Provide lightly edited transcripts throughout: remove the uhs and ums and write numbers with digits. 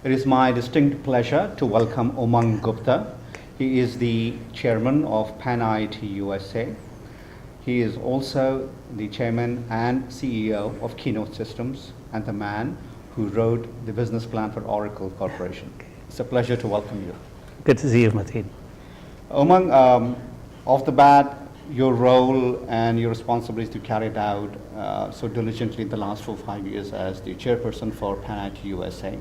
It is my distinct pleasure to welcome Umang Gupta. He is the chairman of PanIIT USA. He is also the chairman and CEO of Keynote Systems and the man who wrote the business plan for Oracle Corporation. It's a pleasure to welcome you. Good to see you, Mateen. Umang, off the bat, your role and your responsibility to carry it out so diligently in the last 4 or 5 years as the chairperson for PanIIT USA.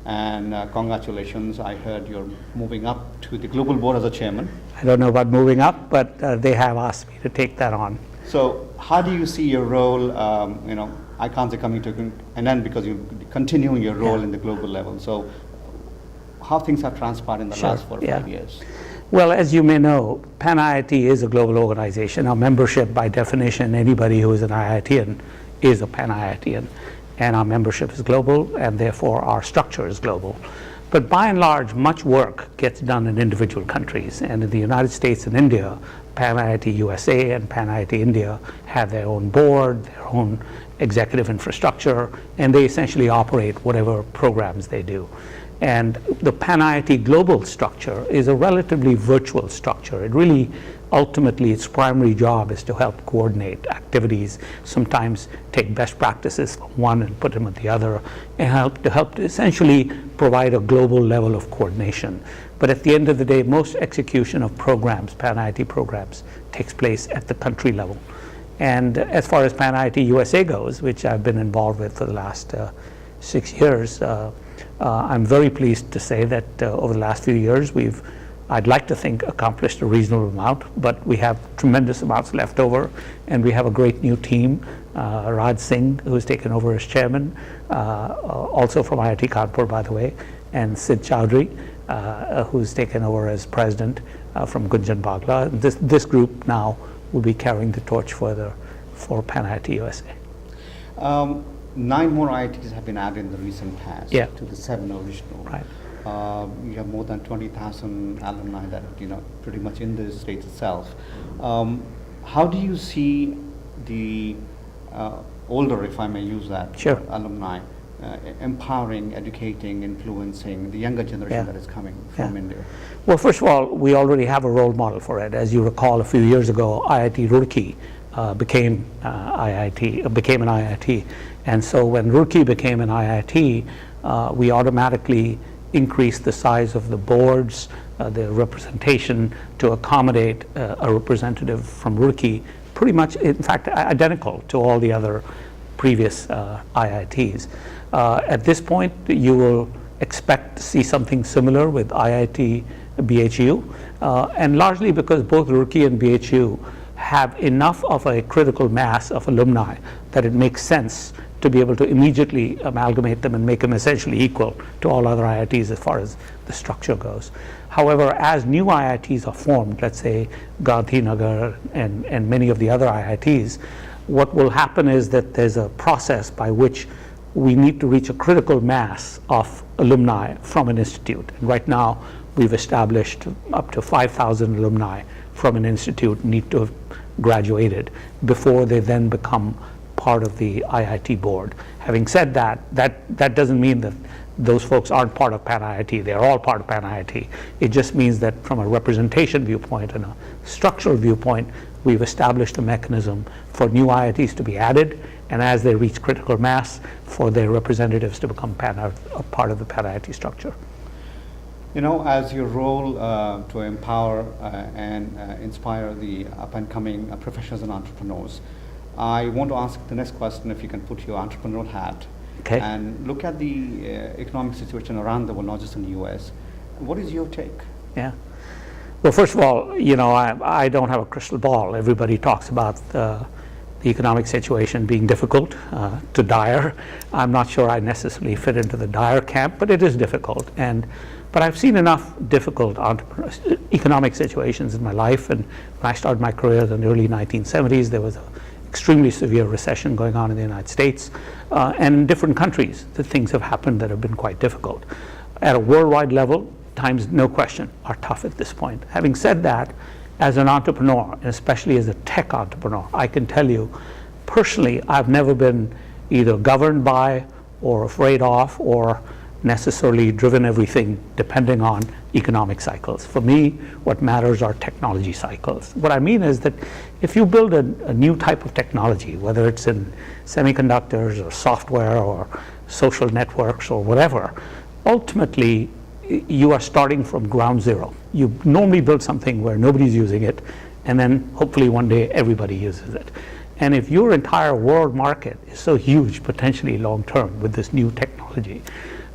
And congratulations, I heard you're moving up to the global board as a chairman. I don't know about moving up, but they have asked me to take that on. So how do you see your role, I can't say coming to an end because you're continuing your role in the global level. So how things have transpired in the last 4 or 5 years? Well, as you may know, PanIIT is a global organization. Our membership, by definition, anybody who is an IITian is a PanIITian. And our membership is global, and therefore our structure is global. But by and large, much work gets done in individual countries. And in the United States and India, PanIIT USA and PanIIT India have their own board, their own executive infrastructure, and they essentially operate whatever programs they do. And the PanIIT global structure is a relatively virtual structure. It really, ultimately, its primary job is to help coordinate activities, sometimes take best practices from one and put them at the other, and help to essentially provide a global level of coordination. But at the end of the day, most execution of programs, PanIIT programs, takes place at the country level. And as far as PanIIT USA goes, which I've been involved with for the last 6 years, I'm very pleased to say that over the last few years I'd like to think accomplished a reasonable amount, but we have tremendous amounts left over, and we have a great new team. Raj Singh, who's taken over as chairman, also from IIT Kanpur, by the way, and Sid Chowdhury, who's taken over as president from Gunjan Bagla. This group now will be carrying the torch further for PanIIT USA. 9 more IITs have been added in the recent past to the 7 original. Right. You have more than 20,000 alumni that pretty much in the States itself. How do you see the older, if I may use that, alumni empowering, educating, influencing the younger generation that is coming from India? Well, first of all, we already have a role model for it. As you recall, a few years ago, IIT Roorkee became an IIT. And so when Roorkee became an IIT, we automatically increased the size of the boards, the representation to accommodate a representative from Roorkee, pretty much, in fact, identical to all the other previous IITs. At this point, you will expect to see something similar with IIT BHU, and largely because both Roorkee and BHU have enough of a critical mass of alumni that it makes sense to be able to immediately amalgamate them and make them essentially equal to all other IITs as far as the structure goes. However, as new IITs are formed, let's say Gandhinagar and many of the other IITs, what will happen is that there's a process by which we need to reach a critical mass of alumni from an institute. And right now, we've established up to 5,000 alumni from an institute need to have graduated before they then become part of the IIT board. Having said that, that doesn't mean that those folks aren't part of PanIIT. They're all part of PanIIT. It just means that from a representation viewpoint and a structural viewpoint, we've established a mechanism for new IITs to be added, and as they reach critical mass, for their representatives to become a part of the PanIIT structure. As your role to empower and inspire the up-and-coming professionals and entrepreneurs, I want to ask the next question, if you can put your entrepreneurial hat and look at the economic situation around the world, not just in the US. What is your take? Yeah. Well, first of all, I don't have a crystal ball. Everybody talks about the economic situation being difficult to dire. I'm not sure I necessarily fit into the dire camp, but it is difficult. But I've seen enough difficult economic situations in my life. And when I started my career in the early 1970s, there was an extremely severe recession going on in the United States. And in different countries, the things have happened that have been quite difficult. At a worldwide level, times, no question, are tough at this point. Having said that, as an entrepreneur, and especially as a tech entrepreneur, I can tell you, personally, I've never been either governed by or afraid of or necessarily driven everything depending on economic cycles. For me, what matters are technology cycles. What I mean is that if you build a new type of technology, whether it's in semiconductors or software or social networks or whatever, ultimately you are starting from ground zero. You normally build something where nobody's using it, and then hopefully one day everybody uses it. And if your entire world market is so huge, potentially long term, with this new technology,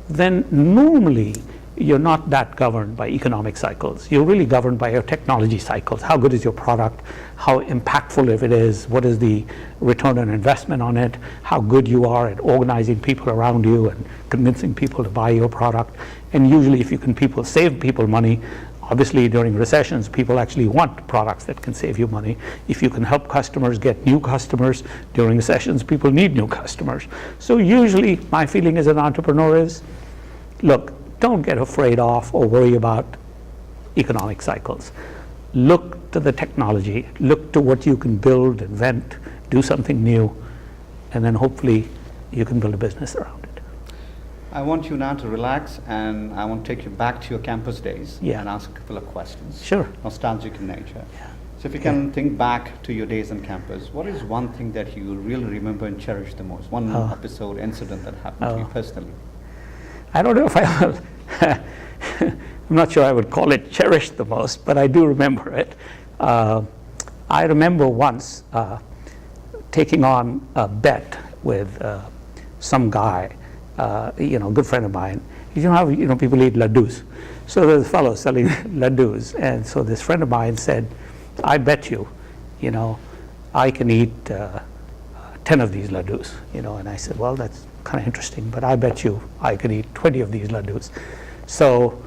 then normally you're not that governed by economic cycles. You're really governed by your technology cycles. How good is your product? How impactful if it is? What is the return on investment on it? How good you are at organizing people around you and convincing people to buy your product. And usually if you can save people money, obviously during recessions, people actually want products that can save you money. If you can help customers get new customers during recessions, people need new customers. So usually my feeling as an entrepreneur is, look, don't get afraid of or worry about economic cycles. Look to the technology, look to what you can build, invent, do something new, and then hopefully you can build a business around it. I want you now to relax, and I want to take you back to your campus days Yeah. and ask a couple of questions. Sure. Nostalgic in nature. Yeah. So if you can think back to your days on campus, what is one thing that you really remember and cherish the most? One episode, incident that happened to you personally? I don't know if I will. I'm not sure I would call it cherished the most, but I do remember it. I remember once taking on a bet with some guy, good friend of mine. You know how people eat laddus. So there's a fellow selling laddus, and so this friend of mine said, "I bet you, I can eat 10 of these laddus." And I said, "Well, that's kind of interesting, but I bet you I could eat 20 of these laddus." So,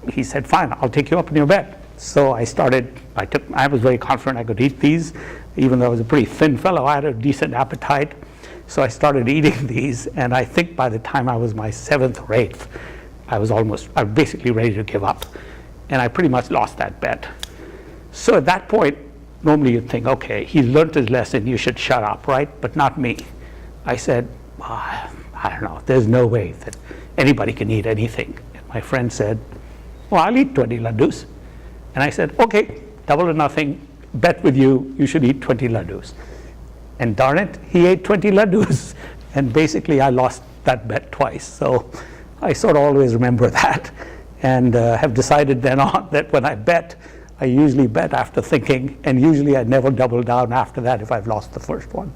he said, "Fine, I'll take you up on your bet." So I was very confident I could eat these, even though I was a pretty thin fellow. I had a decent appetite. So I started eating these, and I think by the time I was my 7th or 8th, I was basically ready to give up. And I pretty much lost that bet. So at that point, normally you'd think, okay, he's learned his lesson, you should shut up, right? But not me. I said, I don't know, there's no way that anybody can eat anything. And my friend said, "Well, I'll eat 20 laddus." And I said, "Okay, double or nothing, bet with you, you should eat 20 laddus." And darn it, he ate 20 laddus. And basically I lost that bet twice. So I sort of always remember that, and have decided then on that when I bet, I usually bet after thinking, and usually I never double down after that if I've lost the first one.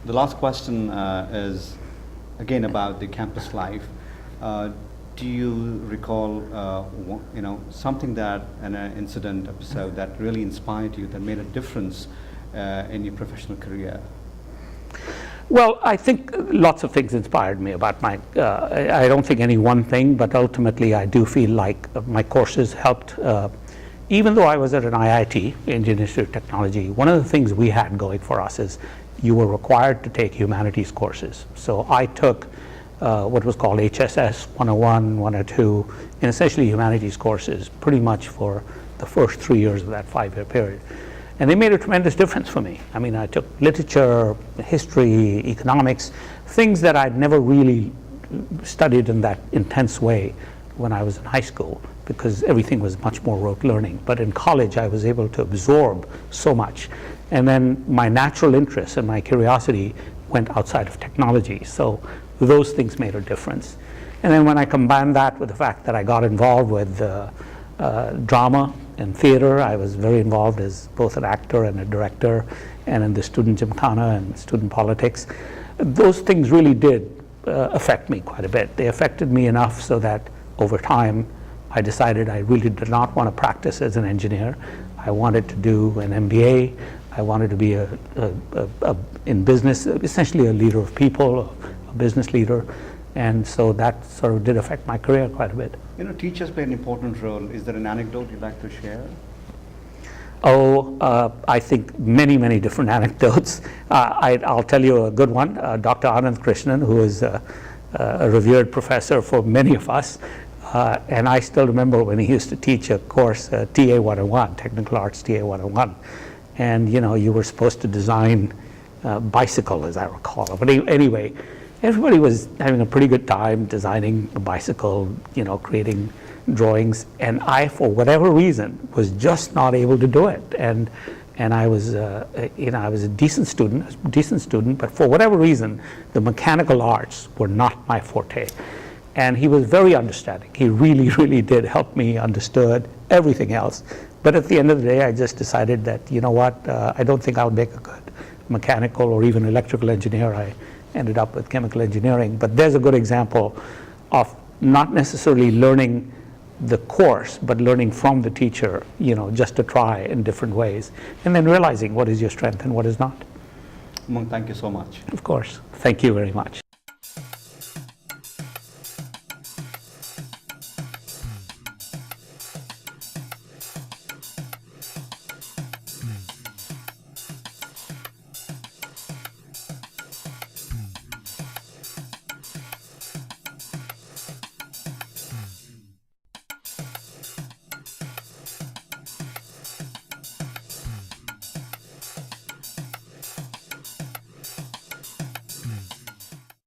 The last question is again about the campus life. Do you recall, something that an incident, episode that really inspired you, that made a difference in your professional career? Well, I think lots of things inspired me about I don't think any one thing, but ultimately I do feel like my courses helped. Even though I was at an IIT, Indian Institute of Technology, one of the things we had going for us is you were required to take humanities courses. So I took what was called HSS 101, 102, and essentially humanities courses pretty much for the first 3 years of that 5-year period. And they made a tremendous difference for me. I mean, I took literature, history, economics, things that I'd never really studied in that intense way when I was in high school, because everything was much more rote learning. But in college, I was able to absorb so much. And then my natural interest and my curiosity went outside of technology. So those things made a difference. And then when I combined that with the fact that I got involved with drama and theater, I was very involved as both an actor and a director, and in the student gymkhana and student politics. Those things really did affect me quite a bit. They affected me enough so that over time I decided I really did not want to practice as an engineer. I wanted to do an MBA. I wanted to be in business, essentially a leader of people, a business leader. And so that sort of did affect my career quite a bit. Teachers play an important role. Is there an anecdote you'd like to share? I think many different anecdotes. I'll tell you a good one. Dr. Anand Krishnan, who is a revered professor for many of us, and I still remember when he used to teach a course, TA 101, Technical Arts TA 101. And you were supposed to design a bicycle, as I recall. But anyway, everybody was having a pretty good time designing a bicycle, creating drawings, and I, for whatever reason, was just not able to do it. And I was, I was a decent student, but for whatever reason, the mechanical arts were not my forte. And he was very understanding. He really, really did help me, understood everything else. But at the end of the day, I just decided that, I don't think I'll make a good mechanical or even electrical engineer. I ended up with chemical engineering. But there's a good example of not necessarily learning the course, but learning from the teacher, just to try in different ways, and then realizing what is your strength and what is not. Umang, thank you so much. Of course. Thank you very much.